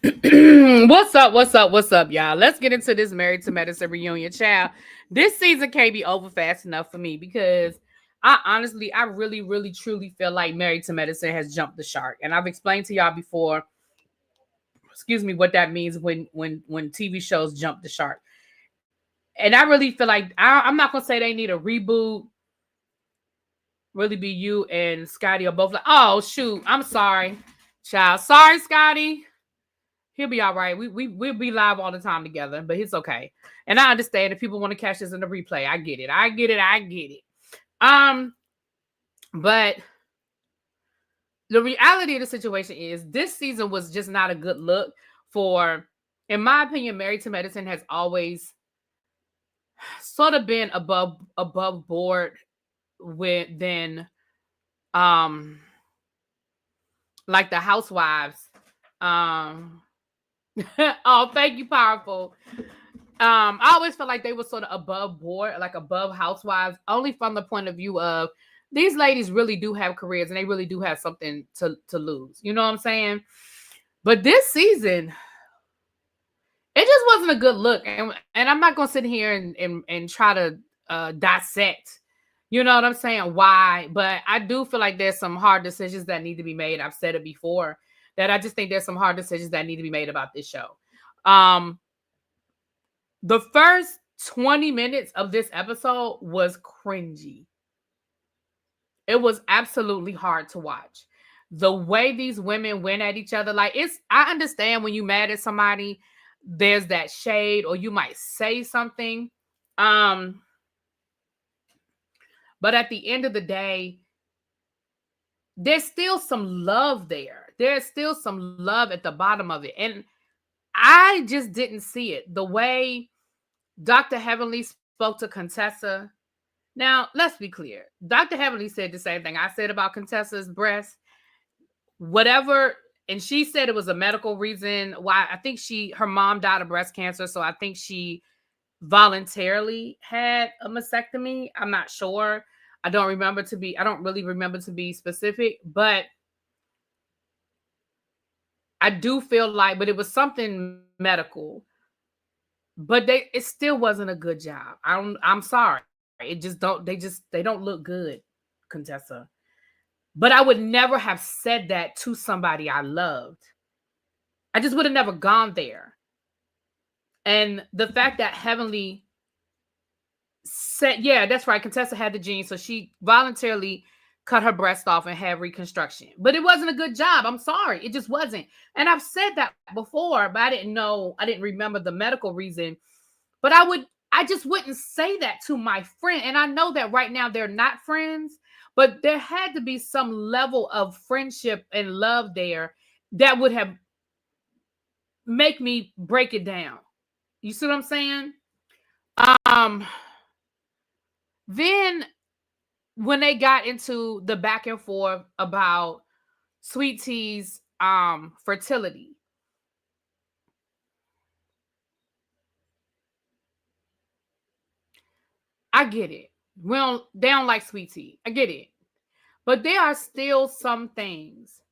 What's up? What's up? What's up, y'all? Let's get into this Married to Medicine reunion, child. This season can't be over fast enough for me because I really, really, truly feel like Married to Medicine has jumped the shark, and I've explained to y'all before. Excuse me, what that means when TV shows jump the shark, and I really feel like I'm not gonna say they need a reboot. Really, be you and Scotty are both like, oh shoot, I'm sorry, child. Sorry, Scotty. He'll be all right. We'll be live all the time together, but it's okay. And I understand if people want to catch this in the replay. I get it. I get it. But the reality of the situation is this season was just not a good look for, in my opinion, Married to Medicine has always sort of been above board with than like the Housewives. Oh, thank you, Powerful. I always felt like they were sort of above board, like above Housewives, only from the point of view of these ladies really do have careers and they really do have something to lose. You know what I'm saying? But this season, it just wasn't a good look. And I'm not gonna sit here and try to dissect, you know what I'm saying, why, but I do feel like there's some hard decisions that need to be made. I've said it before. That I just think there's some hard decisions that need to be made about this show. The first 20 minutes of this episode was cringy. It was absolutely hard to watch. The way these women went at each other, like I understand when you mad at somebody, there's that shade or you might say something. But at the end of the day, there's still some love there. There's still some love at the bottom of it. And I just didn't see it. The way Dr. Heavenly spoke to Contessa. Now, let's be clear. Dr. Heavenly said the same thing I said about Contessa's breast. Whatever. And she said it was a medical reason why. I think her mom died of breast cancer. So I think she voluntarily had a mastectomy. I'm not sure. I don't really remember to be specific, but I do feel like, but it was something medical, but it still wasn't a good job. I'm sorry. They don't look good, Contessa. But I would never have said that to somebody I loved. I just would have never gone there. And the fact that Heavenly said, yeah, that's right, Contessa had the gene, so she voluntarily cut her breast off and had reconstruction. But it wasn't a good job. I'm sorry. It just wasn't. And I've said that before, but I didn't remember the medical reason. But I just wouldn't say that to my friend. And I know that right now they're not friends, but there had to be some level of friendship and love there that would have make me break it down. You see what I'm saying? Then when they got into the back and forth about Sweet Tea's fertility, I get it. They don't like Sweet Tea. I get it. But there are still some things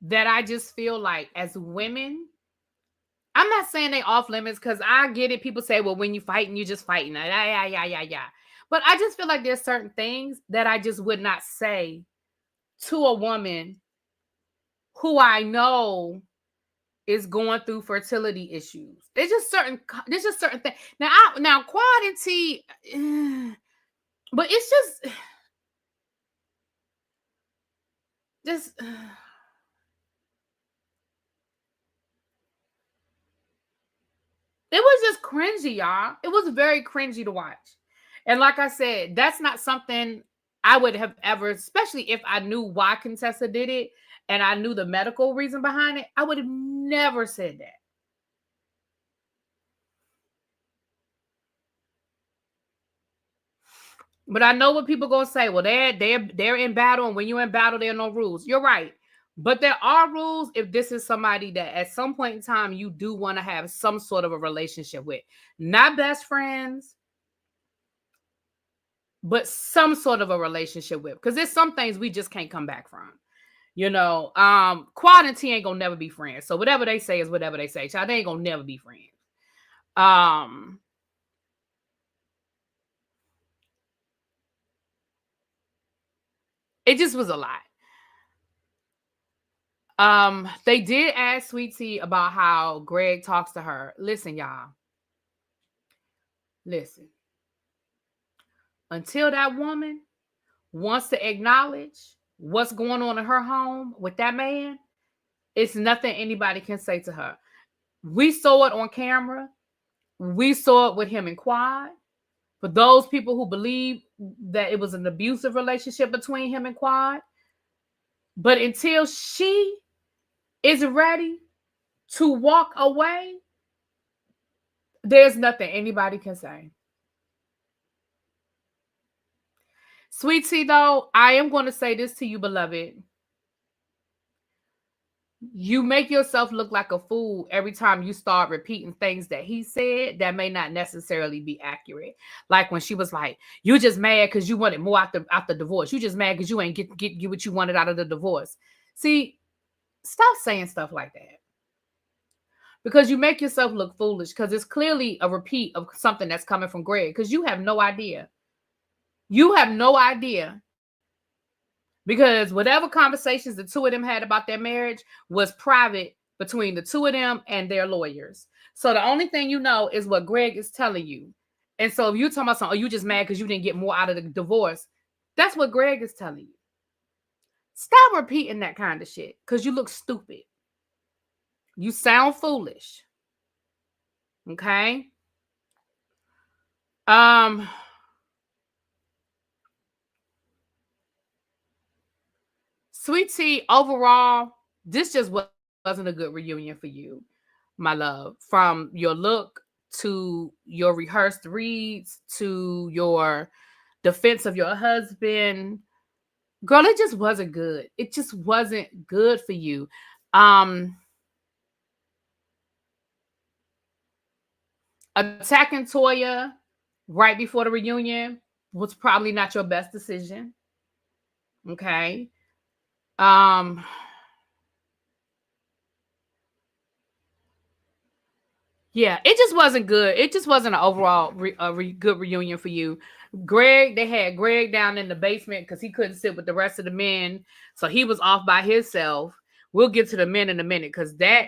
that I just feel like as women, I'm not saying they off limits because I get it. People say, well, when you fighting, you just fighting. Yeah. But I just feel like there's certain things that I just would not say to a woman who I know is going through fertility issues. There's just certain things. Now Quad and T, but it's just it was just cringy, y'all. It was very cringy to watch. And like I said, that's not something I would have ever, especially if I knew why Contessa did it and I knew the medical reason behind it, I would have never said that. But I know what people gonna say. Well, they're in battle, and when you're in battle, there are no rules. You're right. But there are rules if this is somebody that at some point in time you do want to have some sort of a relationship with. Not best friends, but some sort of a relationship with. Because there's some things we just can't come back from. Quad and T ain't gonna never be friends. So whatever they say is whatever they say. Child, they ain't gonna never be friends. It just was a lot. They did ask Sweet Tea about how Greg talks to her. Listen, y'all. Listen. Until that woman wants to acknowledge what's going on in her home with that man, it's nothing anybody can say to her. We saw it on camera. We saw it with him and Quad. For those people who believe that it was an abusive relationship between him and Quad. But until she is ready to walk away, there's nothing anybody can say. Sweet Tea, though, I am going to say this to you, beloved. You make yourself look like a fool every time you start repeating things that he said that may not necessarily be accurate. Like when she was like, you just mad because you wanted more out the divorce. You just mad because you ain't get what you wanted out of the divorce. See, stop saying stuff like that. Because you make yourself look foolish, because it's clearly a repeat of something that's coming from Greg, because you have no idea. You have no idea. Because whatever conversations the two of them had about their marriage was private between the two of them and their lawyers. So the only thing you know is what Greg is telling you. And so if you're talking about something, you just mad because you didn't get more out of the divorce, that's what Greg is telling you. Stop repeating that kind of shit, because you look stupid. You sound foolish. Okay? Sweet Tea, overall, this just wasn't a good reunion for you, my love. From your look to your rehearsed reads to your defense of your husband. Girl, it just wasn't good. It just wasn't good for you. Attacking Toya right before the reunion was probably not your best decision. Okay. Yeah, it just wasn't good. It just wasn't an overall good reunion for you. Greg, they had Greg down in the basement because he couldn't sit with the rest of the men. So he was off by himself. We'll get to the men in a minute, because that,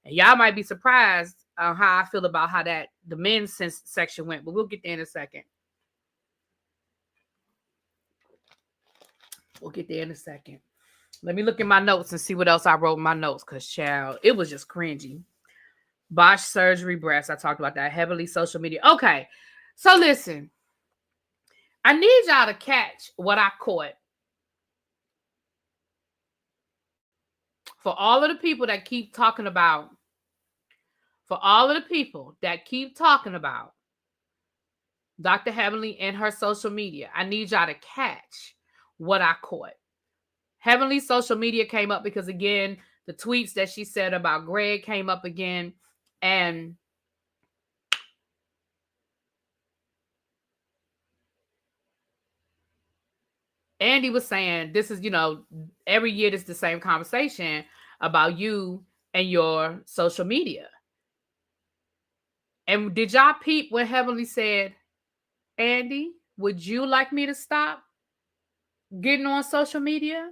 and y'all might be surprised how I feel about how the men's section went, but we'll get there in a second. We'll get there in a second. Let me look at my notes and see what else I wrote in my notes, because, child, it was just cringy. Botched surgery, breast. I talked about that. Heavily social media. Okay. So listen. I need y'all to catch what I caught. For all of the people that keep talking about, Dr. Heavenly and her social media, I need y'all to catch what I caught. Heavenly's social media came up because, again, the tweets that she said about Greg came up again. And Andy was saying, this is, every year it's the same conversation about you and your social media. And did y'all peep when Heavenly said, Andy, would you like me to stop getting on social media?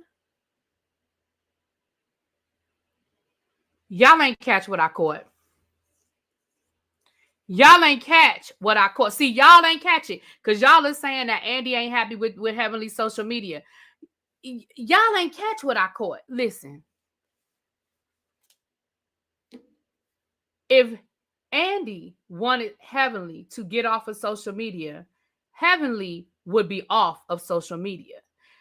Y'all ain't catch what I caught. Y'all ain't catch what I caught. See, y'all ain't catch it because y'all are saying that Andy ain't happy with Heavenly's social media. Y'all ain't catch what I caught. Listen. If Andy wanted Heavenly to get off of social media, Heavenly would be off of social media.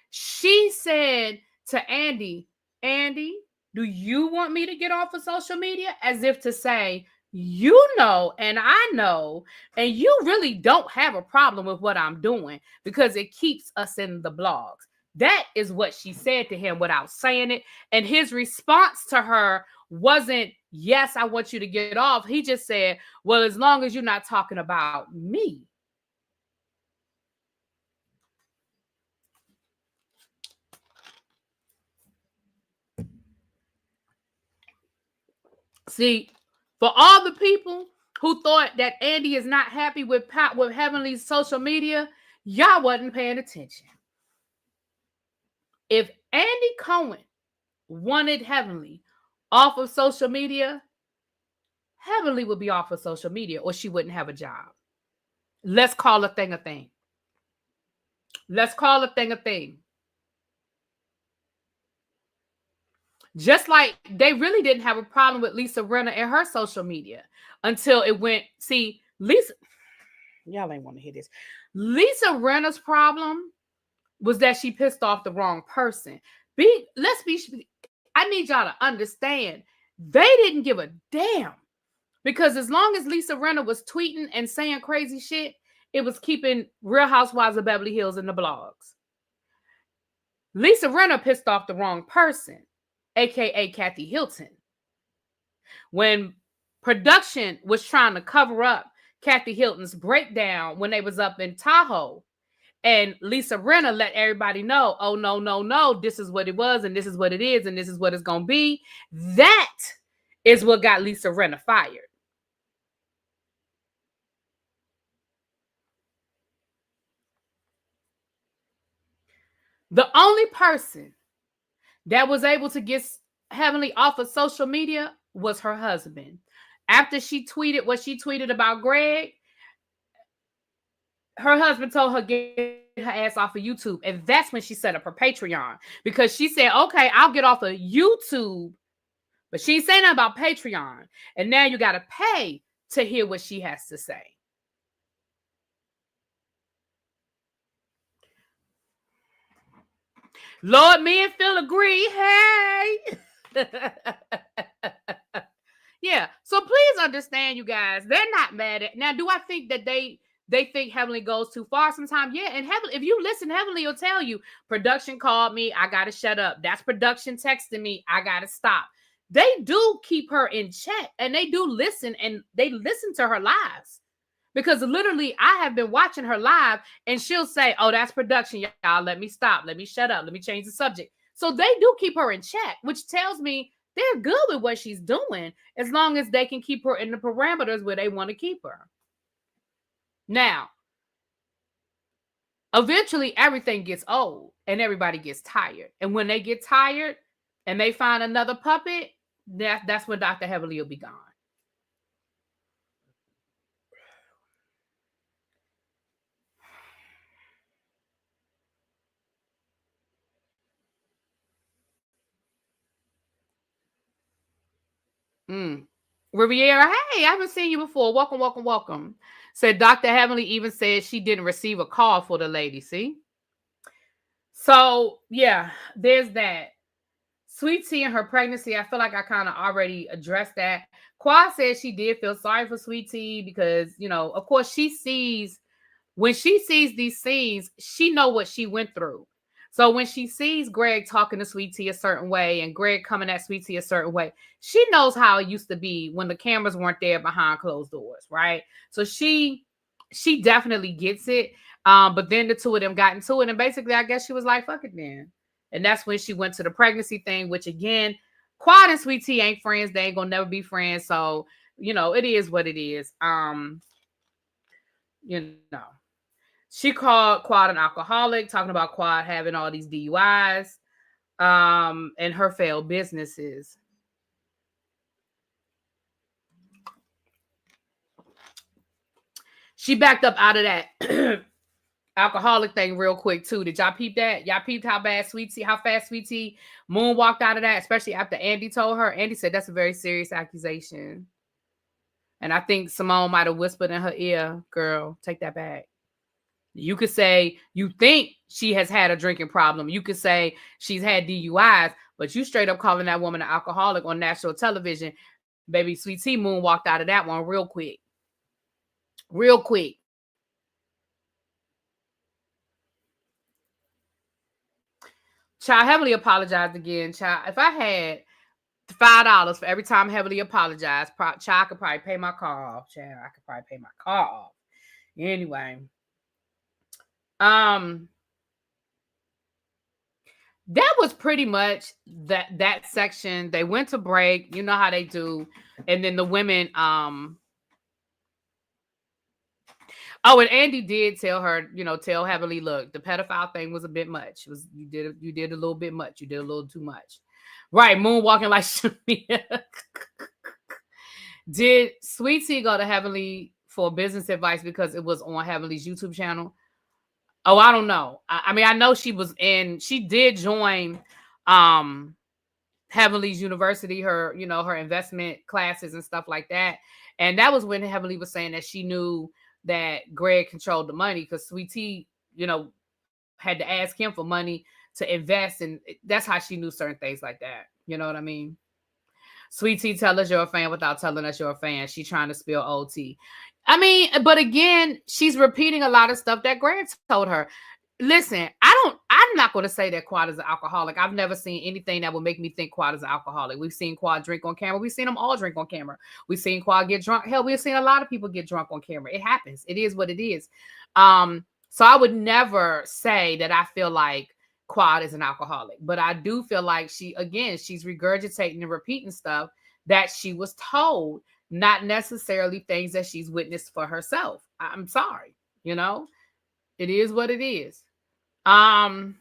She said to Andy, Andy, do you want me to get off of social media? As if to say, you know, and I know, and you really don't have a problem with what I'm doing because it keeps us in the blogs. That is what she said to him without saying it. And his response to her wasn't, yes, I want you to get off. He just said, well, as long as you're not talking about me. See, for all the people who thought that Andy is not happy with Heavenly's social media, y'all wasn't paying attention. If Andy Cohen wanted Heavenly off of social media, Heavenly would be off of social media or she wouldn't have a job. Let's call a thing a thing. Let's call a thing a thing. Just like they really didn't have a problem with Lisa Rinna and her social media until it went. See, Lisa, y'all ain't want to hear this. Lisa Rinna's problem was that she pissed off the wrong person. I need y'all to understand. They didn't give a damn because as long as Lisa Rinna was tweeting and saying crazy shit, it was keeping Real Housewives of Beverly Hills in the blogs. Lisa Rinna pissed off the wrong person, aka Kathy Hilton. When production was trying to cover up Kathy Hilton's breakdown when they was up in Tahoe, and Lisa Rinna let everybody know, oh, no, this is what it was, and this is what it is, and this is what it's going to be. That is what got Lisa Rinna fired. The only person that was able to get Heavenly off of social media was her husband. After she tweeted what she tweeted about Greg, her husband told her get her ass off of YouTube. And that's when she set up her Patreon. Because she said, okay, I'll get off of YouTube. But she ain't saying nothing about Patreon. And now you got to pay to hear what she has to say. Lord, me and Phil agree. Hey. Yeah. So please understand, you guys, they're not mad at. Now, do I think that they think Heavenly goes too far sometimes? Yeah. And Heavenly, if you listen, Heavenly will tell you, production called me. I got to shut up. That's production texting me. I got to stop. They do keep her in check and they do listen and they listen to her lives. Because literally, I have been watching her live and she'll say, oh, that's production, y'all. Let me stop. Let me shut up. Let me change the subject. So they do keep her in check, which tells me they're good with what she's doing as long as they can keep her in the parameters where they want to keep her. Now, eventually, everything gets old and everybody gets tired. And when they get tired and they find another puppet, that's when Dr. Heavenly will be gone. Riviera, hey, I haven't seen you before. Welcome. Said Dr. Heavenly even said she didn't receive a call for the lady. See? So, yeah, there's that. Sweet Tea and her pregnancy, I feel like I kind of already addressed that. Quad said she did feel sorry for Sweet Tea because, of course, when she sees these scenes, she know what she went through. So when she sees Greg talking to Sweet Tea a certain way and Greg coming at Sweet Tea a certain way, she knows how it used to be when the cameras weren't there behind closed doors, right? So she definitely gets it. But then the two of them got into it. And basically, I guess she was like, fuck it then. And that's when she went to the pregnancy thing, which again, Quad and Sweet Tea ain't friends. They ain't gonna never be friends. So, it is what it is. She called Quad an alcoholic, talking about Quad having all these DUIs, and her failed businesses. She backed up out of that alcoholic thing real quick too. Did y'all peep that? Y'all peeped how fast Sweet Tea Moon walked out of that, especially after Andy told her. Andy said that's a very serious accusation. And I think Simone might have whispered in her ear, girl, take that back. You could say you think she has had a drinking problem. You could say she's had DUIs, but you straight up calling that woman an alcoholic on national television. Baby, Sweet Tea Moon walked out of that one real quick. Real quick. Child, Heavenly apologized again. Child, if I had $5 for every time Heavenly apologized, child, I could probably pay my car off. Child, I could probably pay my car off. Anyway. that was pretty much that section. They went to break. You know how they do. And then the women, oh, and Andy did tell her, tell Heavenly, look, the pedophile thing was a bit much. It was you did a little bit much. You did a little too much. Right, moonwalking like Shamia. Did Sweet Tea go to Heavenly for business advice because it was on Heavenly's YouTube channel? Oh, I don't know. I mean, I know she did join Heavenly's university, her investment classes and stuff like that. And that was when Heavenly was saying that she knew that Greg controlled the money because Sweet Tea, had to ask him for money to invest. And that's how she knew certain things like that. You know what I mean? Sweet Tea, tell us you're a fan without telling us you're a fan. She's trying to spill OT. I mean, but again, she's repeating a lot of stuff that Greg told her. Listen, I'm not going to say that Quad is an alcoholic. I've never seen anything that would make me think Quad is an alcoholic. We've seen Quad drink on camera. We've seen them all drink on camera. We've seen Quad get drunk. Hell, we've seen a lot of people get drunk on camera. It happens. It is what it is. So I would never say that I feel like Quad is an alcoholic, but I do feel like she's regurgitating and repeating stuff that she was told, not necessarily things that she's witnessed for herself. I'm sorry, it is what it is. And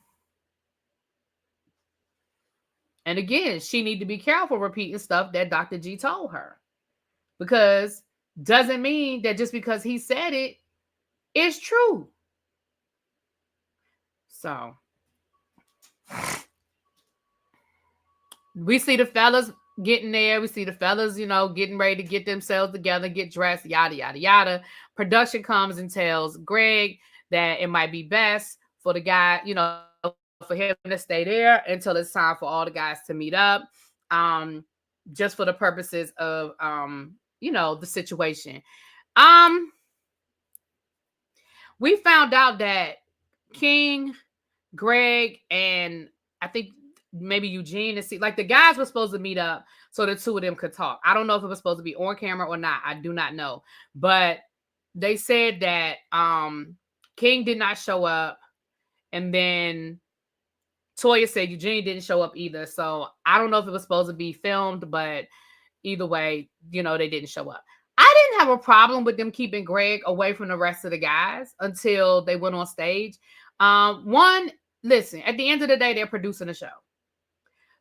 again, she need to be careful repeating stuff that Dr. G told her, because doesn't mean that just because he said it, it's true. So we see the fellas getting there. We see the fellas, getting ready to get themselves together, get dressed, yada, yada, yada. Production comes and tells Greg that it might be best for the guy, for him to stay there until it's time for all the guys to meet up, just for the purposes of, the situation. We found out that King, Greg, and I think maybe Eugene and like the guys were supposed to meet up so the two of them could talk. I don't know if it was supposed to be on camera or not. I do not know. But they said that King did not show up. And then Toya said Eugene didn't show up either. So I don't know if it was supposed to be filmed, but either way, they didn't show up. I didn't have a problem with them keeping Greg away from the rest of the guys until they went on stage. Listen, at the end of the day, they're producing a show.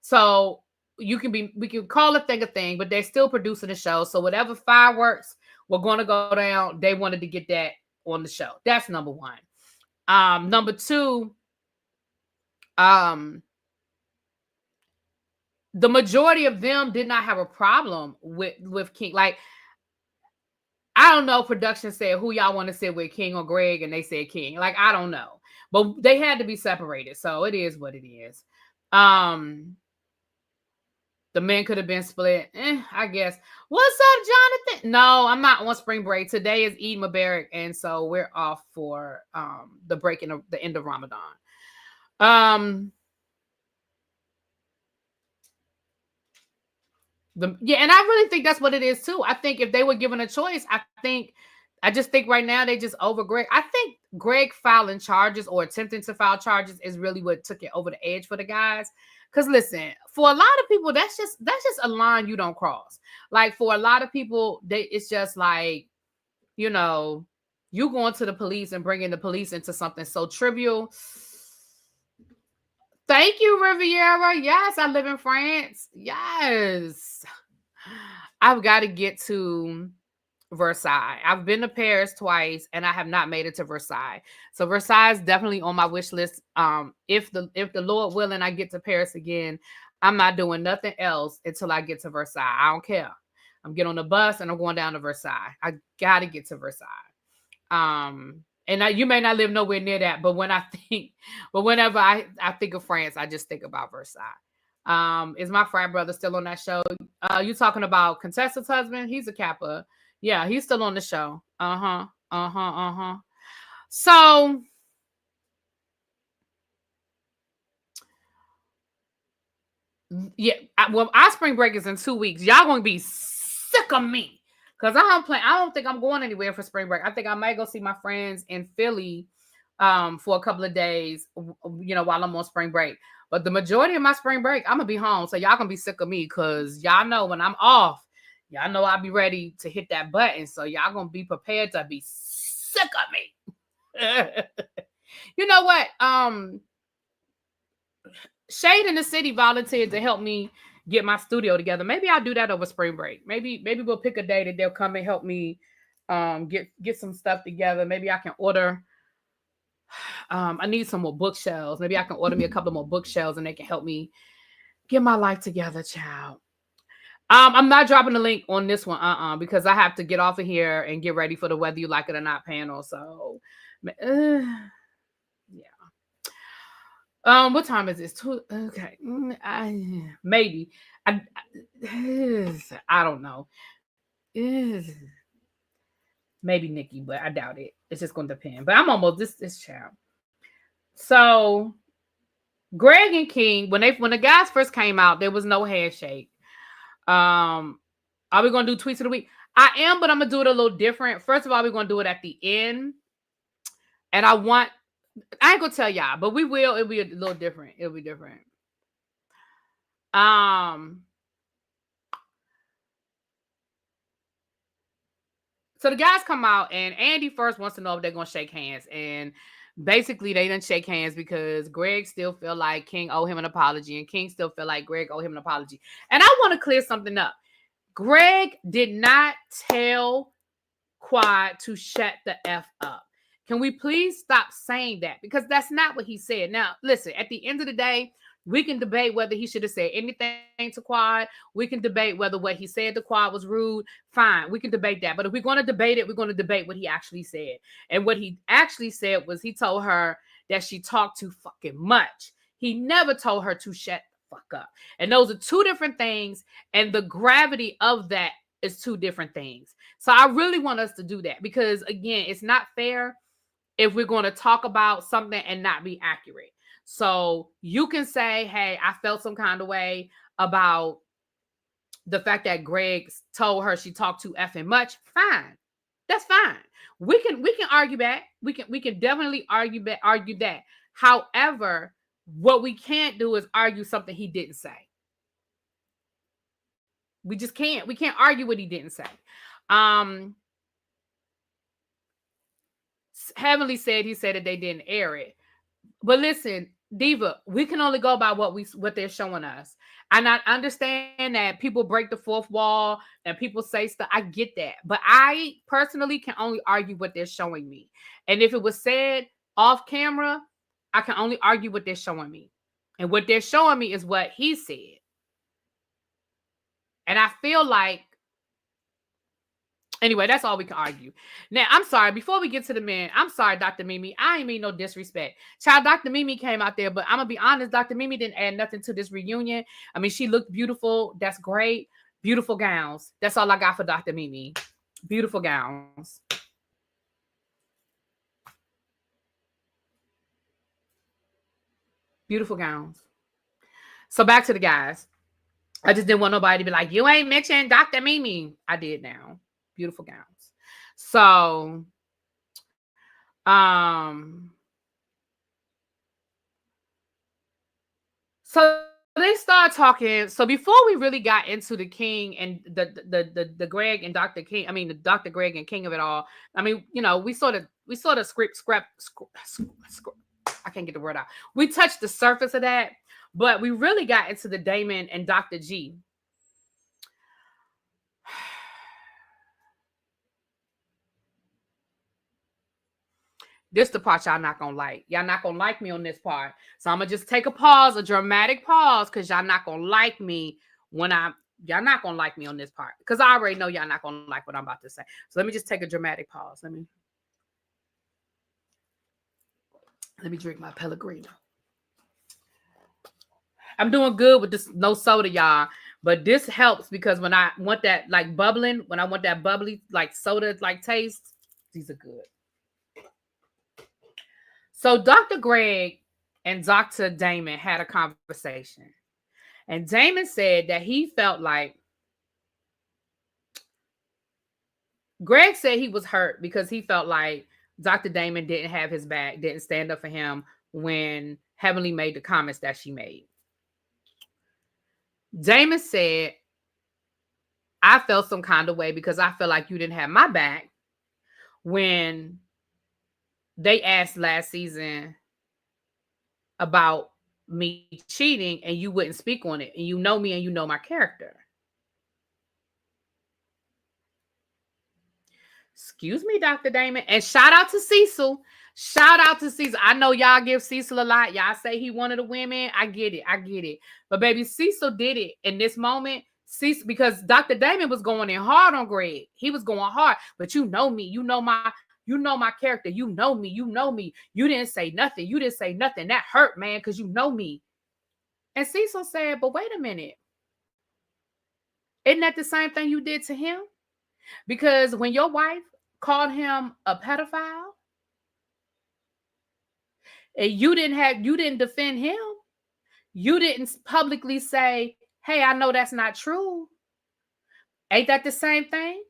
So we can call a thing, but they're still producing a show. So whatever fireworks were going to go down, they wanted to get that on the show. That's number one. Number two, the majority of them did not have a problem with King. Like, I don't know, production said who y'all want to sit with, King or Greg, and they said King. Like, I don't know. But they had to be separated, so it is what it is. The men could have been split. I guess. What's up, Jonathan? No, I'm not on spring break. Today is Eid Mubarak, and so we're off for the break in the end of Ramadan. And I really think that's what it is too. I think if they were given a choice, I just think right now they just over Greg. I think Greg filing charges or attempting to file charges is really what took it over the edge for the guys. Because listen, for a lot of people, that's just a line you don't cross. Like, for a lot of people, it's just like, you going to the police and bringing the police into something so trivial. Thank you, Riviera. Yes, I live in France. Yes. I've got to get to Versailles. I've been to Paris twice and I have not made it to Versailles. So Versailles is definitely on my wish list. If the Lord willing, I get to Paris again, I'm not doing nothing else until I get to Versailles. I don't care. I'm getting on the bus and I'm going down to Versailles. I got to get to Versailles. And you may not live nowhere near that, but whenever I think of France, I just think about Versailles. Is my frat brother still on that show? You talking about Contessa's husband? He's a Kappa. Yeah, he's still on the show. So yeah, our spring break is in 2 weeks. Y'all gonna be sick of me because I don't think I'm going anywhere for spring break. I think I might go see my friends in Philly for a couple of days, while I'm on spring break. But the majority of my spring break, I'm gonna be home. So y'all gonna be sick of me because y'all know when I'm off, y'all know I'll be ready to hit that button. So y'all gonna be prepared to be sick of me. You know what? Shade in the City volunteered to help me get my studio together. Maybe I'll do that over spring break. Maybe we'll pick a day that they'll come and help me get some stuff together. Maybe I can order. I need some more bookshelves. Maybe I can order me a couple more bookshelves and they can help me get my life together, child. I'm not dropping the link on this one, because I have to get off of here and get ready for the Whether You Like It or Not panel. So, yeah. What time is this? Okay. Maybe. I don't know. Maybe Nikki, but I doubt it. It's just gonna depend. But I'm almost this child. So Greg and King, when the guys first came out, there was no handshake. Are we gonna do tweets of the week? I am, but I'm gonna do it a little different. First of all, we're gonna do it at the end. And I ain't gonna tell y'all, but we will. It'll be a little different. It'll be different. So the guys come out and Andy first wants to know if they're gonna shake hands. And basically they didn't shake hands because Greg still feel like King owe him an apology and King still feel like Greg owe him an apology. And I want to clear something up. Greg did not tell Quad to shut the F up. Can we please stop saying that? Because that's not what he said. Now, listen, at the end of the day, we can debate whether he should have said anything to Quad. We can debate whether what he said to Quad was rude. Fine, we can debate that. But if we're going to debate it, we're going to debate what he actually said. And what he actually said was he told her that she talked too fucking much. He never told her to shut the fuck up. And those are two different things. And the gravity of that is two different things. So I really want us to do that because, again, it's not fair if we're going to talk about something and not be accurate. So you can say, hey, I felt some kind of way about the fact that Greg told her she talked too effing much. Fine. That's fine. We can argue that. We can definitely argue that. However, what we can't do is argue something he didn't say. We just can't. We can't argue what he didn't say. Heavenly said he said that they didn't air it. But listen, Diva, we can only go by what they're showing us. And I understand that people break the fourth wall and people say stuff. I get that. But I personally can only argue what they're showing me. And if it was said off camera, I can only argue what they're showing me. And what they're showing me is what he said. And I feel like, anyway, that's all we can argue. Now, I'm sorry. Before we get to the men, I'm sorry, Dr. Mimi. I ain't mean no disrespect. Child, Dr. Mimi came out there, but I'm going to be honest. Dr. Mimi didn't add nothing to this reunion. I mean, she looked beautiful. That's great. Beautiful gowns. That's all I got for Dr. Mimi. Beautiful gowns. Beautiful gowns. So back to the guys. I just didn't want nobody to be like, you ain't mentioned Dr. Mimi. I did now. Beautiful gowns. So, so they start talking. So before we really got into the King and the Greg and Dr. King, I mean the Dr. Greg and King of it all. I mean, you know, we sort of I can't get the word out. We touched the surface of that, but we really got into the Damon and Dr. G. This the part y'all not gonna like. Y'all not gonna like me on this part. So I'm gonna just take a pause, a dramatic pause, because y'all not gonna like me when y'all not gonna like me on this part. Because I already know y'all not gonna like what I'm about to say. So let me just take a dramatic pause. Let me drink my Pellegrino. I'm doing good with this no soda, y'all. But this helps because when I want that like bubbling, when I want that bubbly like soda like taste, these are good. So Dr. Greg and Dr. Damon had a conversation. And Damon said that he felt like Greg said he was hurt because he felt like Dr. Damon didn't have his back, didn't stand up for him when Heavenly made the comments that she made. Damon said, I felt some kind of way because I feel like you didn't have my back when they asked last season about me cheating and you wouldn't speak on it. And you know me and you know my character. Excuse me, Dr. Damon. And shout out to Cecil. Shout out to Cecil. I know y'all give Cecil a lot. Y'all say he one of the women. I get it. I get it. But baby, Cecil did it in this moment. Cecil, because Dr. Damon was going in hard on Greg. He was going hard. But you know me. You know my character. You know me. You know me. You didn't say nothing. You didn't say nothing. That hurt, man, because you know me. And Cecil said, but wait a minute. Isn't that the same thing you did to him? Because when your wife called him a pedophile and you didn't defend him, you didn't publicly say, hey, I know that's not true. Ain't that the same thing?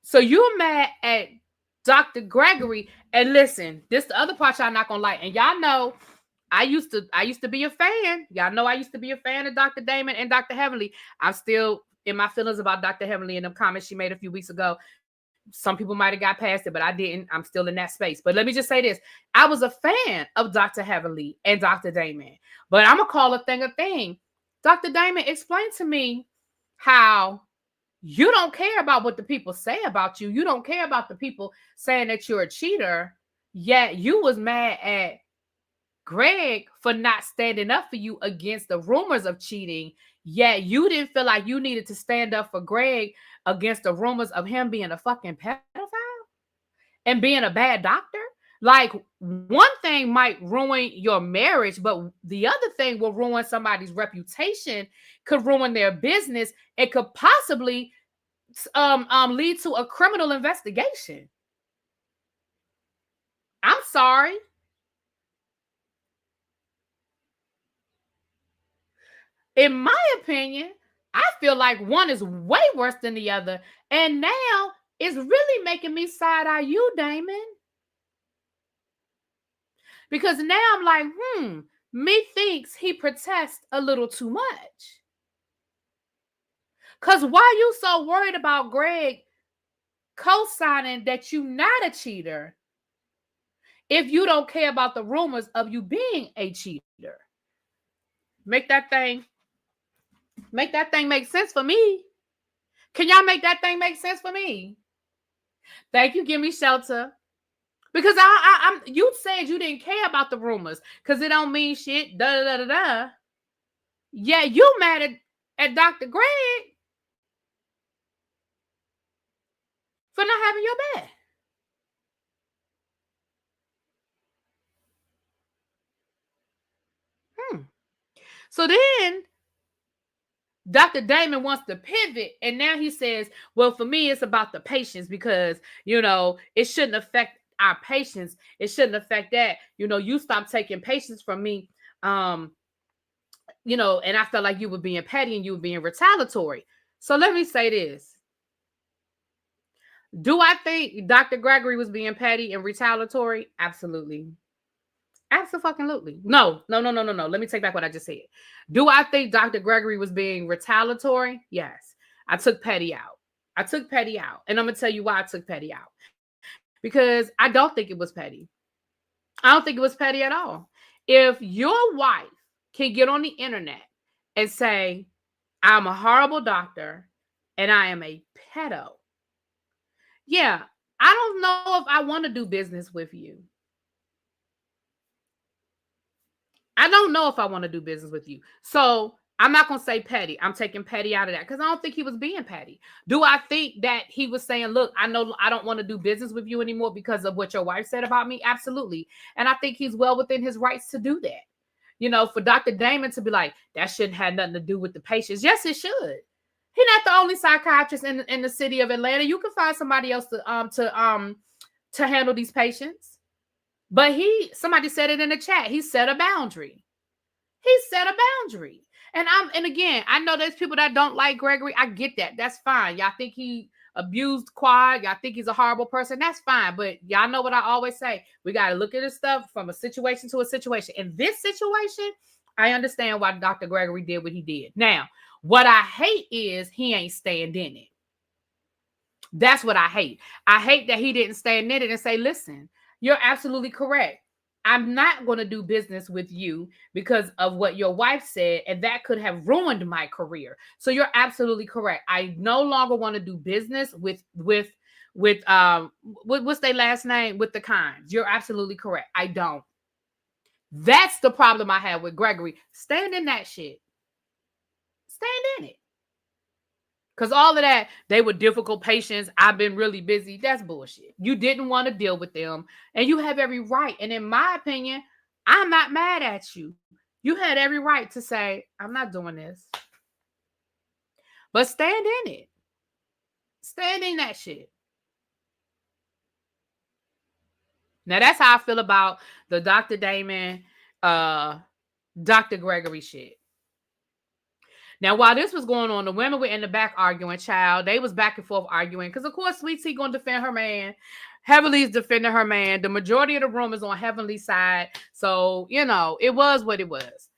So you're mad at Dr. Gregory. And listen, this the other part y'all not gonna like. And y'all know I used to be a fan. Y'all know I used to be a fan of Dr. Damon and Dr. Heavenly. I'm still in my feelings about Dr. Heavenly in the comments she made a few weeks ago. Some people might have got past it, but I didn't. I'm still in that space. But let me just say this. I was a fan of Dr. Heavenly and Dr. Damon. But I'm going to call a thing a thing. Dr. Damon, explain to me how you don't care about what the people say about you. You don't care about the people saying that you're a cheater. Yet you was mad at Greg for not standing up for you against the rumors of cheating. Yet you didn't feel like you needed to stand up for Greg against the rumors of him being a fucking pedophile and being a bad doctor. Like, one thing might ruin your marriage, but the other thing will ruin somebody's reputation, could ruin their business. It could possibly lead to a criminal investigation. I'm sorry. In my opinion, I feel like one is way worse than the other. And now it's really making me side-eye you, Damon. Because now I'm like, methinks he protests a little too much. Because why you so worried about Greg co-signing that you not a cheater if you don't care about the rumors of you being a cheater? Make that thing make sense for me. Can y'all make that thing make sense for me? Thank you, Give Me Shelter. Because you said you didn't care about the rumors because it don't mean shit. Yeah, you mad at Dr. Greg for not having your back. So then Dr. Damon wants to pivot, and now he says, well, for me, it's about the patients because, it shouldn't affect our patients. It shouldn't affect that. You stopped taking patients from me, and I felt like you were being petty and you were being retaliatory. So let me say this. Do I think Dr. Gregory was being petty and retaliatory? Absolutely. Absolutely. No. Let me take back what I just said. Do I think Dr. Gregory was being retaliatory? Yes. I took petty out. And I'm going to tell you why I took petty out. Because I don't think it was petty. I don't think it was petty at all. If your wife can get on the internet and say, I'm a horrible doctor and I am a pedo. Yeah, I don't know if I want to do business with you. I don't know if I want to do business with you. So I'm not going to say petty. I'm taking petty out of that because I don't think he was being petty. Do I think that he was saying, look, I know I don't want to do business with you anymore because of what your wife said about me? Absolutely. And I think he's well within his rights to do that. For Dr. Damon to be like, that shouldn't have nothing to do with the patients. Yes, it should. He's not the only psychiatrist in the city of Atlanta. You can find somebody else to handle these patients. But somebody said it in the chat. He set a boundary. And again, I know there's people that don't like Gregory. I get that. That's fine. Y'all think he abused Quad. Y'all think he's a horrible person. That's fine. But y'all know what I always say. We got to look at this stuff from a situation to a situation. In this situation, I understand why Dr. Gregory did what he did. Now, what I hate is he ain't staying in it. That's what I hate. I hate that he didn't stand in it and say, listen, you're absolutely correct. I'm not going to do business with you because of what your wife said, and that could have ruined my career. So you're absolutely correct. I no longer want to do business with what's their last name? With the Kinds. You're absolutely correct. I don't. That's the problem I have with Gregory. Stand in that shit. Stand in it. Because all of that, they were difficult patients. I've been really busy. That's bullshit. You didn't want to deal with them. And you have every right. And in my opinion, I'm not mad at you. You had every right to say, I'm not doing this. But stand in it. Stand in that shit. Now, that's how I feel about the Dr. Damon, Dr. Gregory shit. Now, while this was going on, the women were in the back arguing, child. They was back and forth arguing. Because, of course, Sweet Tea going to defend her man. Heavenly's defending her man. The majority of the room is on Heavenly's side. So, you know, it was what it was.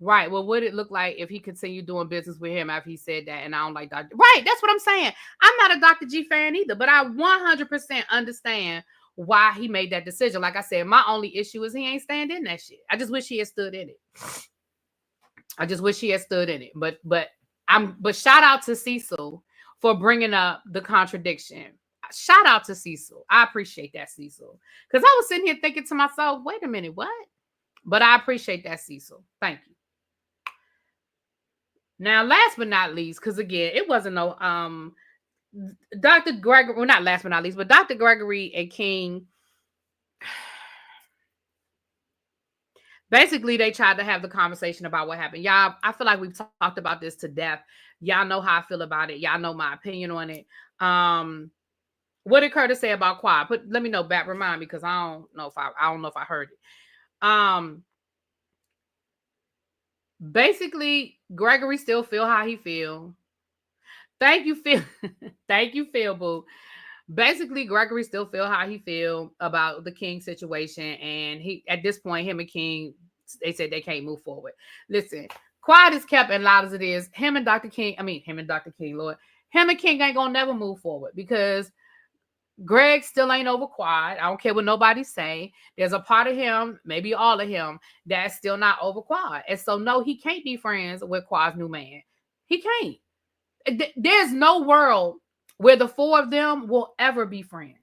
Right. Well, what it look like if he continued doing business with him after he said that? And I don't like Dr. Right. That's what I'm saying. I'm not a Dr. G fan either. But I 100% understand why he made that decision. Like I said, my only issue is he ain't stand in that shit. I just wish he had stood in it. I just wish he had stood in it. But shout out to Cecil for bringing up the contradiction. Shout out to Cecil. I appreciate that, Cecil. Because I was sitting here thinking to myself, wait a minute, what? But I appreciate that, Cecil. Thank you. Now, last but not least, because again, it wasn't no Dr. Gregory, well, not last but not least, but Dr. Gregory and King. Basically, they tried to have the conversation about what happened. Y'all, I feel like we've talked about this to death. Y'all know how I feel about it. Y'all know my opinion on it. What did Curtis say about Quad? Let me know back. Remind me, because I don't know if I heard it. Basically, Gregory still feel how he feel. Thank you, Phil. Thank you, Phil, boo. Basically, Gregory still feel how he feel about the King situation. And he, at this point, him and King, they said they can't move forward. Listen, Quad is kept as loud as it is. Him and King, Lord. Him and King ain't gonna never move forward because Greg still ain't over Quad. I don't care what nobody say. There's a part of him, maybe all of him, that's still not over Quad. And so, no, he can't be friends with Quad's new man. He can't. There's no world where the four of them will ever be friends.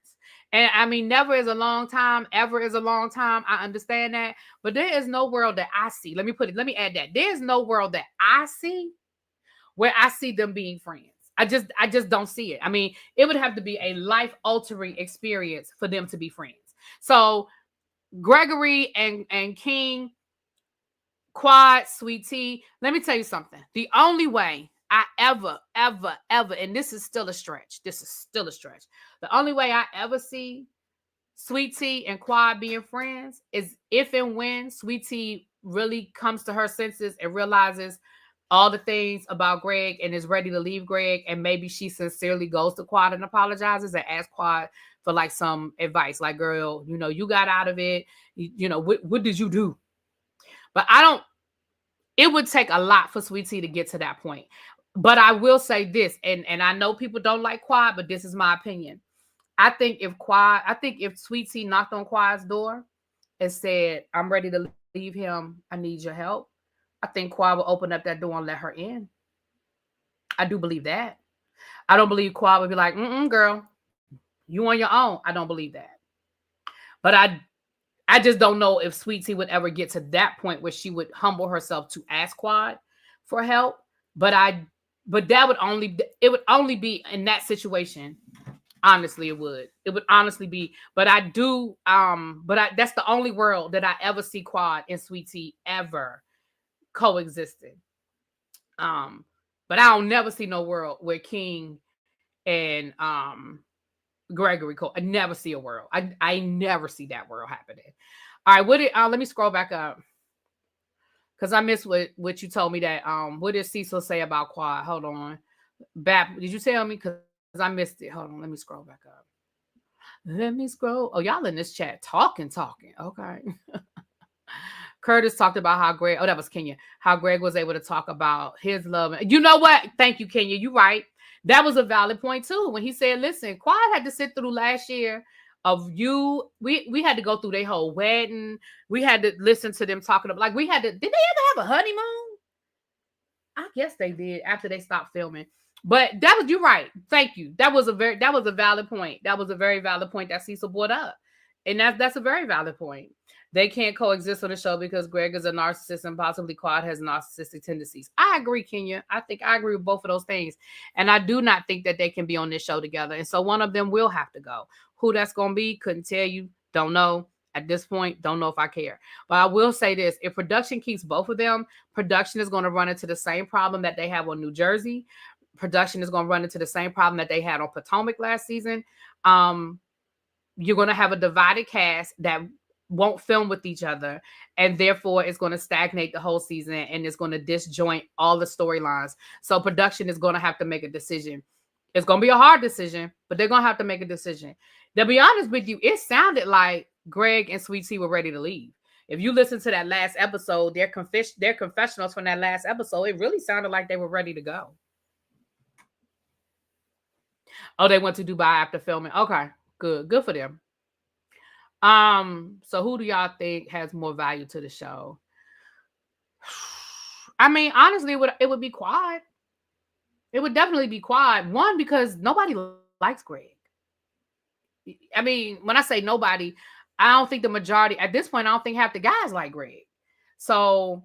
And I mean, never is a long time, ever is a long time. I understand that. But there is no world that I see. Let me add that. There's no world that I see where I see them being friends. I just don't see it. I mean, it would have to be a life-altering experience for them to be friends. So Gregory and King, Quad, Sweet Tea, let me tell you something. The only way I ever, and this is still a stretch. The only way I ever see Sweet Tea and Quad being friends is if and when Sweet Tea really comes to her senses and realizes all the things about Greg and is ready to leave Greg, and maybe she sincerely goes to Quad and apologizes and asks Quad for like some advice, like, girl, you know, you got out of it. You know, what did you do? But it would take a lot for Sweet Tea to get to that point. But I will say this, and I know people don't like Quad, but this is my opinion. I think if Sweet Tea knocked on Quad's door and said, I'm ready to leave him, I need your help, I think Quad will open up that door and let her in. I do believe that. I don't believe Quad would be like, girl, you on your own. I don't believe that. But I just don't know if Sweet Tea would ever get to that point where she would humble herself to ask Quad for help. But that would only be in that situation. Honestly, it would. It would honestly be. But that's the only world that I ever see Quad and Sweet Tea ever coexisting. But I don't never see no world where King and Gregory I never see a world. I never see that world happening. All right, let me scroll back up because I missed what you told me that what did Cecil say about Quad? Hold on. Did you tell me? Because I missed it. Hold on, let me scroll back up. Let me scroll. Oh, y'all in this chat talking. Okay. Curtis talked about how Greg, that was Kenya, how Greg was able to talk about his love. You know what? Thank you, Kenya. You're right. That was a valid point too. When he said, listen, Quad had to sit through last year of you. We had to go through their whole wedding. We had to listen to them talking about, like, we had to, did they ever have a honeymoon? I guess they did after they stopped filming. But that was, you're right. Thank you. That was a valid point. That was a very valid point that Cecil brought up. And that's a very valid point. They can't coexist on the show because Greg is a narcissist and possibly Quad has narcissistic tendencies. I agree, Kenya. I agree with both of those things. And I do not think that they can be on this show together. And so one of them will have to go. Who that's going to be, couldn't tell you. Don't know. At this point, don't know if I care. But I will say this. If production keeps both of them, production is going to run into the same problem that they have on New Jersey. Production is going to run into the same problem that they had on Potomac last season. You're going to have a divided cast that won't film with each other, and therefore it's going to stagnate the whole season, and it's going to disjoint all the storylines. So production is going to have to make a decision. It's going to be a hard decision, but they're going to have to make a decision. To be honest with you, it sounded like Greg and Sweet Tea were ready to leave. If you listen to that last episode, their confessionals from that last episode, it really sounded like they were ready to go. Oh, they went to Dubai after filming. Okay, good for them. So who do y'all think has more value to the show? I mean, honestly, it would be Quad. It would definitely be Quad. One, because nobody likes Greg. I mean, when I say nobody, I don't think the majority, at this point, I don't think half the guys like Greg. So,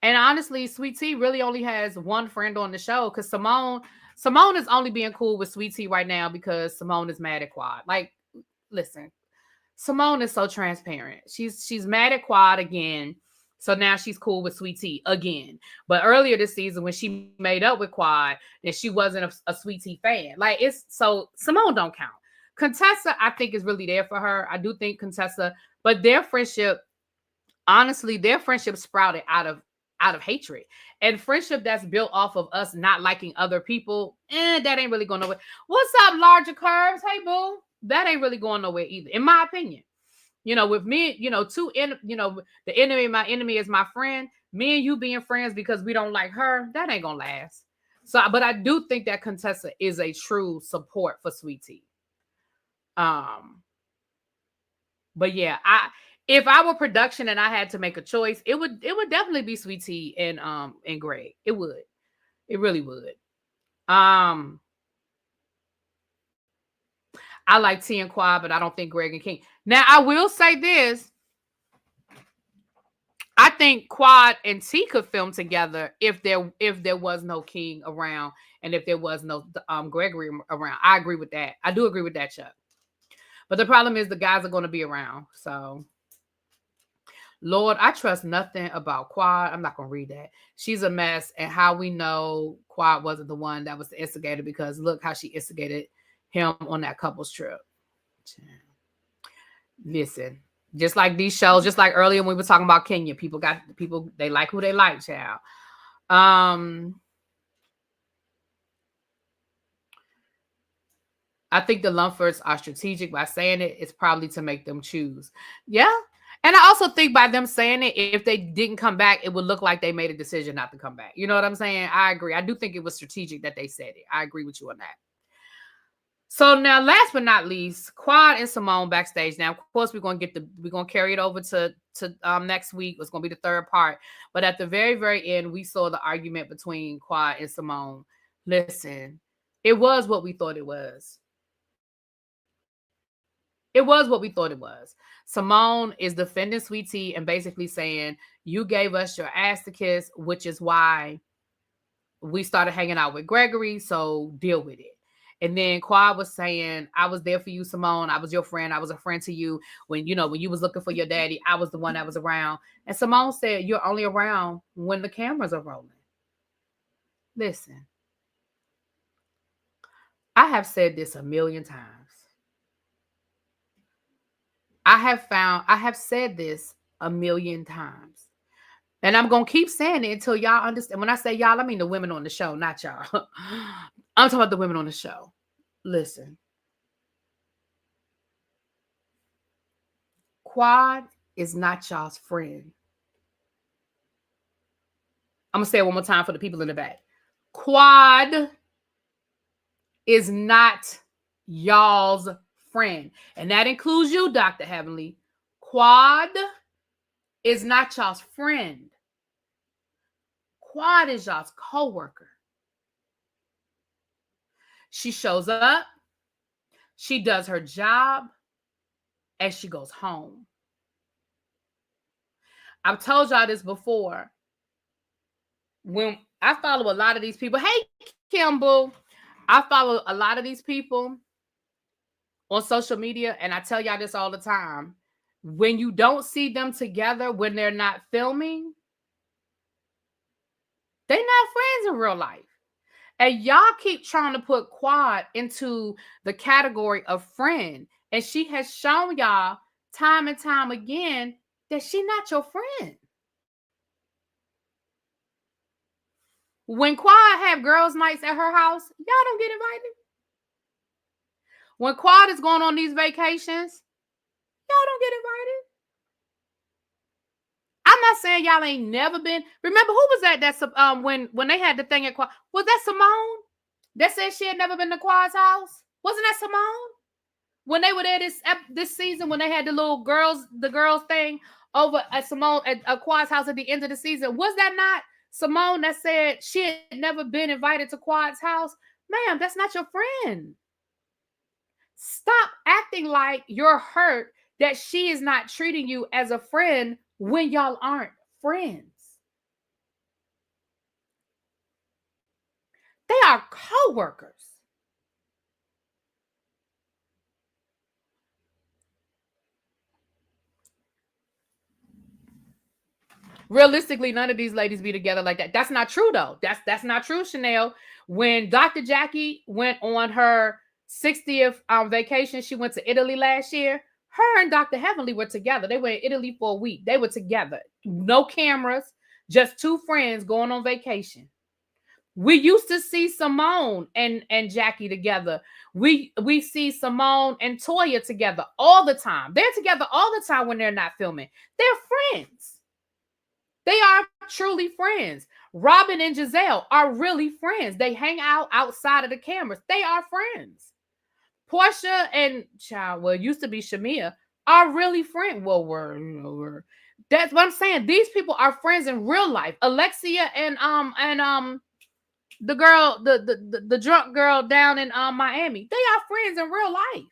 and honestly, Sweet Tea really only has one friend on the show because Simone is only being cool with Sweet Tea right now because Simone is mad at Quad. Like, listen, Simone is so transparent. She's mad at Quad again. So now she's cool with Sweet Tea again. But earlier this season, when she made up with Quad, then she wasn't a Sweet Tea fan. Like, it's so Simone don't count. Contessa, I think, is really there for her. I do think Contessa, but their friendship, honestly, their friendship sprouted out of hatred. And friendship that's built off of us not liking other people, that ain't really going nowhere. What's up, larger curves? Hey, boo. That ain't really going nowhere either, in my opinion. With me, the enemy, my enemy is my friend. Me and you being friends because we don't like her, that ain't gonna last. So, but I do think that Contessa is a true support for Sweet Tea. But yeah, if I were production and I had to make a choice, it would definitely be Sweet Tea and Greg. It would. It really would. I like T and Quad, but I don't think Greg and King. Now, I will say this. I think Quad and T could film together if there was no King around and if there was no Gregory around. I agree with that. I do agree with that, Chuck. But the problem is the guys are going to be around. So, Lord, I trust nothing about Quad. I'm not going to read that. She's a mess. And how we know Quad wasn't the one that was the instigator, because look how she instigated him on that couple's trip. Listen, just like these shows, just like earlier when we were talking about Kenya, people they like who they like, child. I think the Lumfords are strategic by saying it. It's probably to make them choose. Yeah. And I also think by them saying it, if they didn't come back, it would look like they made a decision not to come back. You know what I'm saying? I agree. I do think it was strategic that they said it. I agree with you on that. So now, last but not least, Quad and Simone backstage. Now, of course, we're gonna carry it over to next week. It's gonna be the third part. But at the very, very end, we saw the argument between Quad and Simone. Listen, it was what we thought it was. It was what we thought it was. Simone is defending Sweet Tea and basically saying, you gave us your ass to kiss, which is why we started hanging out with Gregory, so deal with it. And then Quad was saying, I was there for you, Simone. I was your friend. I was a friend to you. When you was looking for your daddy, I was the one that was around. And Simone said, you're only around when the cameras are rolling. Listen, I have said this a million times. I have said this a million times. And I'm going to keep saying it until y'all understand. When I say y'all, I mean the women on the show, not y'all. I'm talking about the women on the show. Listen. Quad is not y'all's friend. I'm going to say it one more time for the people in the back. Quad is not y'all's friend. And that includes you, Dr. Heavenly. Quad is not y'all's friend. Quad is y'all's co-worker. She shows up, she does her job, and she goes home. I've told y'all this before. When I follow a lot of these people, hey, Kimball, I follow a lot of these people on social media, and I tell y'all this all the time. When you don't see them together, when they're not filming, they're not friends in real life. And y'all keep trying to put Quad into the category of friend. And she has shown y'all time and time again that she's not your friend. When Quad have girls' nights at her house, y'all don't get invited. When Quad is going on these vacations, y'all don't get invited. I'm not saying y'all ain't never been. Remember, who was that? That's when they had the thing at Quad. Was that Simone? That said she had never been to Quad's house. Wasn't that Simone? When they were there this season, when they had the girls thing over at Simone at Quad's house at the end of the season, was that not Simone that said she had never been invited to Quad's house? Ma'am, that's not your friend. Stop acting like you're hurt that she is not treating you as a friend when y'all aren't friends. They are co-workers. Realistically, none of these ladies be together like that. That's not true, though. That's not true, Chanel. When Dr. Jackie went on her 60th vacation, she went to Italy last year. Her and Dr. Heavenly were together. They were in Italy for a week. They were together. No cameras, just two friends going on vacation. We used to see Simone and Jackie together. We see Simone and Toya together all the time. They're together all the time when they're not filming. They're friends. They are truly friends. Robin and Giselle are really friends. They hang out outside of the cameras. They are friends. Portia and it used to be Shamia, are really friends. Well, we're that's what I'm saying. These people are friends in real life. Alexia and the girl, the drunk girl down in Miami, they are friends in real life.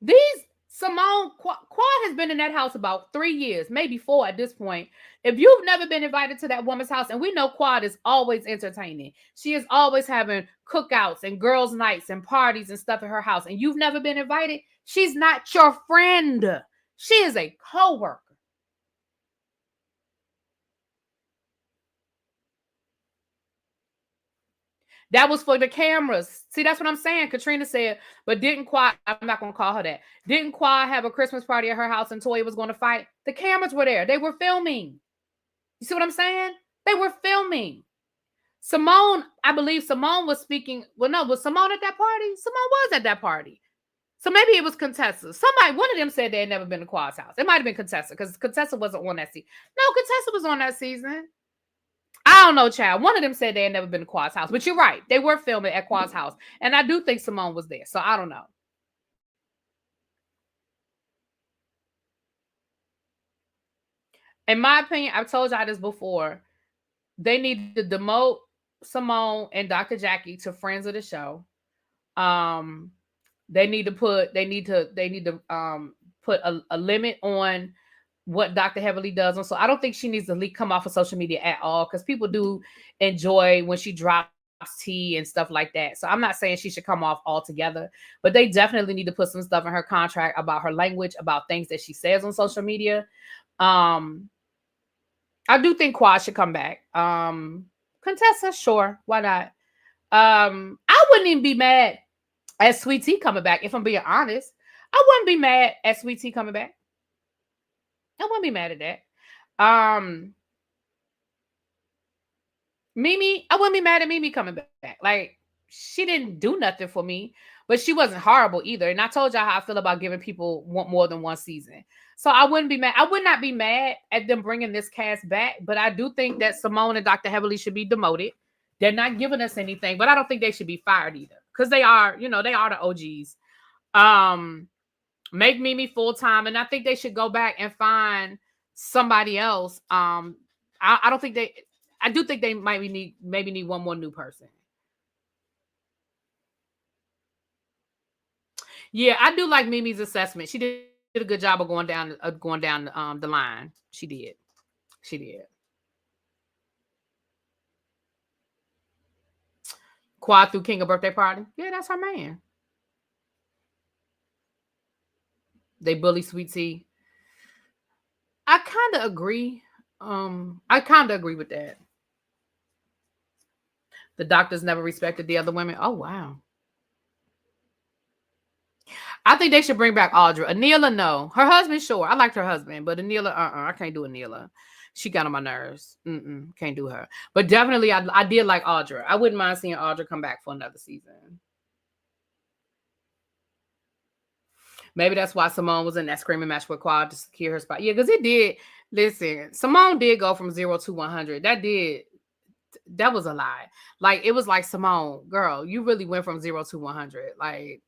These Simone Quad has been in that house about 3 years, maybe 4 at this point. If you've never been invited to that woman's house, and we know Quad is always entertaining. She is always having cookouts and girls' nights and parties and stuff at her house, and you've never been invited, she's not your friend. She is a co-worker. That was for the cameras. See, that's what I'm saying. Katrina said, but didn't Quad, I'm not going to call her that. Didn't Quad have a Christmas party at her house and Toya was going to fight? The cameras were there. They were filming. You see what I'm saying? They were filming. Simone, I believe Simone was speaking. Well, no, was Simone at that party? Simone was at that party. So maybe it was Contessa. One of them said they had never been to Quad's house. It might have been Contessa because Contessa wasn't on that season. No, Contessa was on that season. I don't know, child. One of them said they had never been to Quad's house, but you're right. They were filming at Quad's house. And I do think Simone was there. So I don't know. In my opinion, I've told y'all this before. They need to demote Simone and Dr. Jackie to friends of the show. They need to put a limit on what Dr. Heavenly does on. So I don't think she needs to come off of social media at all because people do enjoy when she drops tea and stuff like that. So I'm not saying she should come off altogether, but they definitely need to put some stuff in her contract about her language, about things that she says on social media. I do think Quad should come back. Contessa, sure, why not? I wouldn't even be mad at Sweet Tea coming back, if I'm being honest. I wouldn't be mad at Sweet Tea coming back. I wouldn't be mad at that. Mimi, I wouldn't be mad at Mimi coming back. Like, she didn't do nothing for me, but she wasn't horrible either. And I told y'all how I feel about giving people more than one season. So I wouldn't be mad. I would not be mad at them bringing this cast back, but I do think that Simone and Dr. Heavenly should be demoted. They're not giving us anything, but I don't think they should be fired either, because they are, they are the OGs. Make Mimi full time, and I think they should go back and find somebody else. I don't think they. I do think they maybe need one more new person. Yeah, I do like Mimi's assessment. She did a good job of going down the line. She did. Quad threw King a birthday party. Yeah, that's her man. They bully Sweet Tea. I kind of agree. I kind of agree with that. The doctors never respected the other women. Oh, wow. I think they should bring back Audra. Anila, no. Her husband, sure. I liked her husband, but Anila, I can't do Anila. She got on my nerves. Can't do her. But definitely, I did like Audra. I wouldn't mind seeing Audra come back for another season. Maybe that's why Simone was in that screaming match with Quad to secure her spot. Yeah, because it did. Listen, Simone did go from 0 to 100. That was a lie. Like, it was like, Simone, girl, you really went from 0 to 100. Like,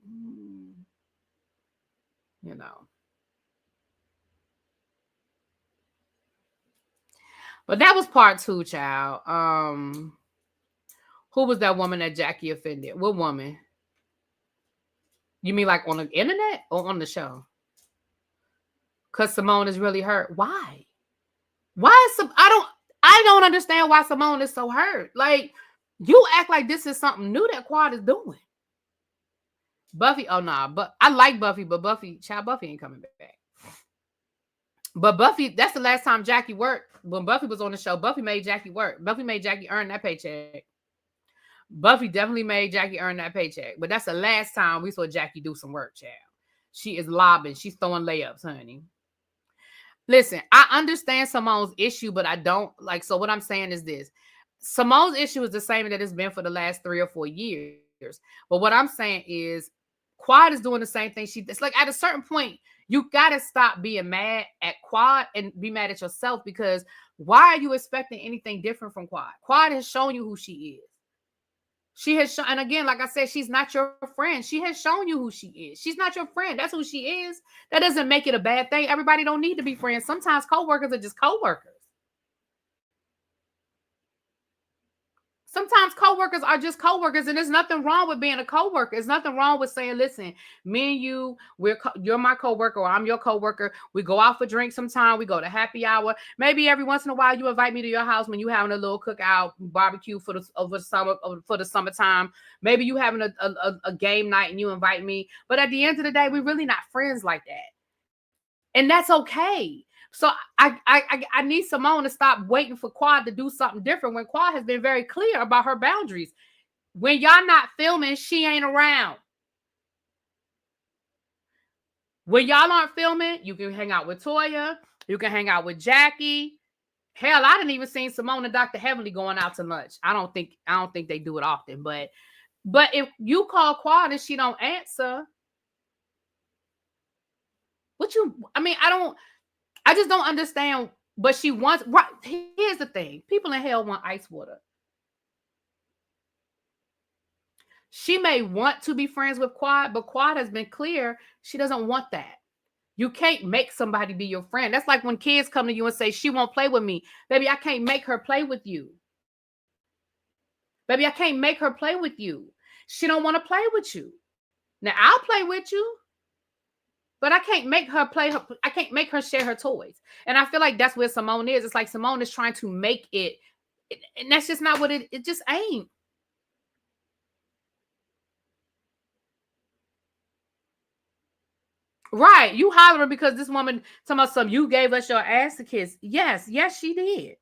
But that was part 2, child. Who was that woman that Jackie offended? What woman? You mean like on the internet or on the show? Because Simone is really hurt. Why? I don't understand why Simone is so hurt. Like, you act like this is something new that Quad is doing. Buffy, oh nah, but I like Buffy, but Buffy ain't coming back. But Buffy, that's the last time Jackie worked. When Buffy was on the show, Buffy made Jackie work. Buffy made Jackie earn that paycheck. Buffy definitely made Jackie earn that paycheck. But that's the last time we saw Jackie do some work, child. She is lobbing. She's throwing layups, honey. Listen, I understand Simone's issue, but I don't like. So what I'm saying is this. Simone's issue is the same that it's been for the last 3 or 4 years. But what I'm saying is Quad is doing the same thing. It's like, at a certain point, you got to stop being mad at Quad and be mad at yourself, because why are you expecting anything different from Quad? Quad has shown you who she is. She has shown, and again, like I said, she's not your friend. She has shown you who she is. She's not your friend. That's who she is. That doesn't make it a bad thing. Everybody don't need to be friends. Sometimes coworkers are just coworkers. Sometimes coworkers are just coworkers, and there's nothing wrong with being a coworker. There's nothing wrong with saying, listen, me and you, you're my coworker, or I'm your coworker. We go out for drinks sometime. We go to happy hour. Maybe every once in a while you invite me to your house when you having a little cookout barbecue for the summertime. Maybe you having a game night and you invite me. But at the end of the day, we're really not friends like that. And that's okay. So I need Simone to stop waiting for Quad to do something different when Quad has been very clear about her boundaries. When y'all not filming, she ain't around. When y'all aren't filming, you can hang out with Toya. You can hang out with Jackie. Hell, I didn't even see Simone and Dr. Heavenly going out to lunch. I don't think they do it often. But if you call Quad and she don't answer, I just don't understand. But she wants, right? Here's the thing. People in hell want ice water. She may want to be friends with Quad, but Quad has been clear she doesn't want that. You can't make somebody be your friend. That's like when kids come to you and say, she won't play with me. Baby, I can't make her play with you. Baby, I can't make her play with you. She don't want to play with you. Now, I'll play with you, but I can't make her play her. I can't make her share her toys. And I feel like that's where Simone is. It's like Simone is trying to make it, and that's just not what it just ain't. Right. You hollering because this woman talking about something, you gave us your ass to kiss. Yes, she did.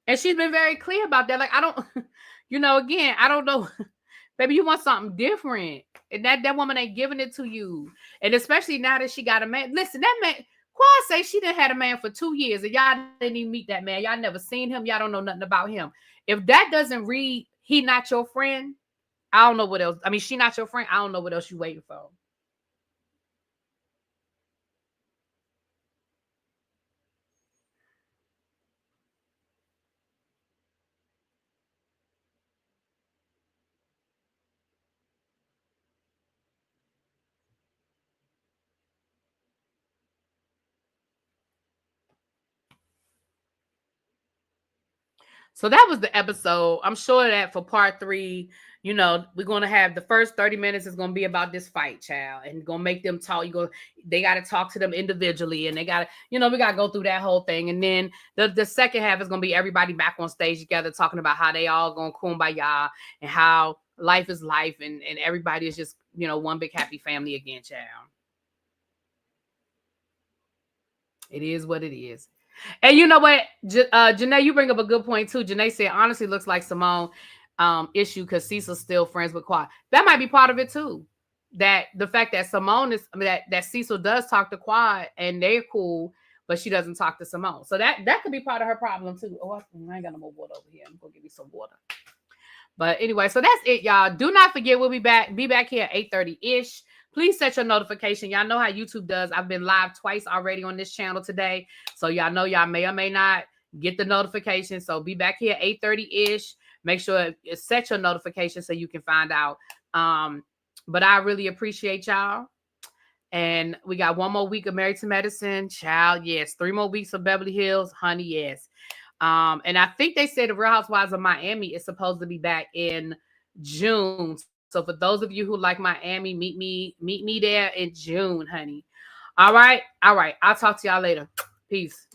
And she's been very clear about that. Like, I don't, again, I don't know. Baby, you want something different. And that woman ain't giving it to you. And especially now that she got a man. Listen, that man, Quad say she done had a man for 2 years and y'all didn't even meet that man. Y'all never seen him. Y'all don't know nothing about him. If that doesn't read, he not your friend, I don't know what else. I mean, she not your friend. I don't know what else you waiting for. So that was the episode. I'm sure that for part 3, we're gonna have the first 30 minutes is gonna be about this fight, child, and gonna make them talk. They gotta talk to them individually, and they gotta, we gotta go through that whole thing. And then the second half is gonna be everybody back on stage together talking about how they all gonna kumbaya and how life is life, and everybody is just, one big happy family again, child. It is what it is. And you know what, Janae, you bring up a good point too. Janae said, honestly, looks like Simone issue because Cecil's still friends with Quad. That might be part of it too. That the fact that Simone is, I mean, that Cecil does talk to Quad and they're cool, but she doesn't talk to Simone. So that could be part of her problem too. Oh, I ain't got no more water over here. I'm gonna give you some water. But anyway, so that's it, y'all. Do not forget, we'll be back here at 8:30-ish. Please set your notification. Y'all know how YouTube does. I've been live twice already on this channel today. So y'all know y'all may or may not get the notification. So be back here 8:30-ish. Make sure set your notification so you can find out. But I really appreciate y'all. And we got one more week of Married to Medicine. Child, yes. 3 more weeks of Beverly Hills. Honey, yes. And I think they said the Real Housewives of Miami is supposed to be back in June. So for those of you who like Miami, meet me there in June, honey. All right. I'll talk to y'all later. Peace.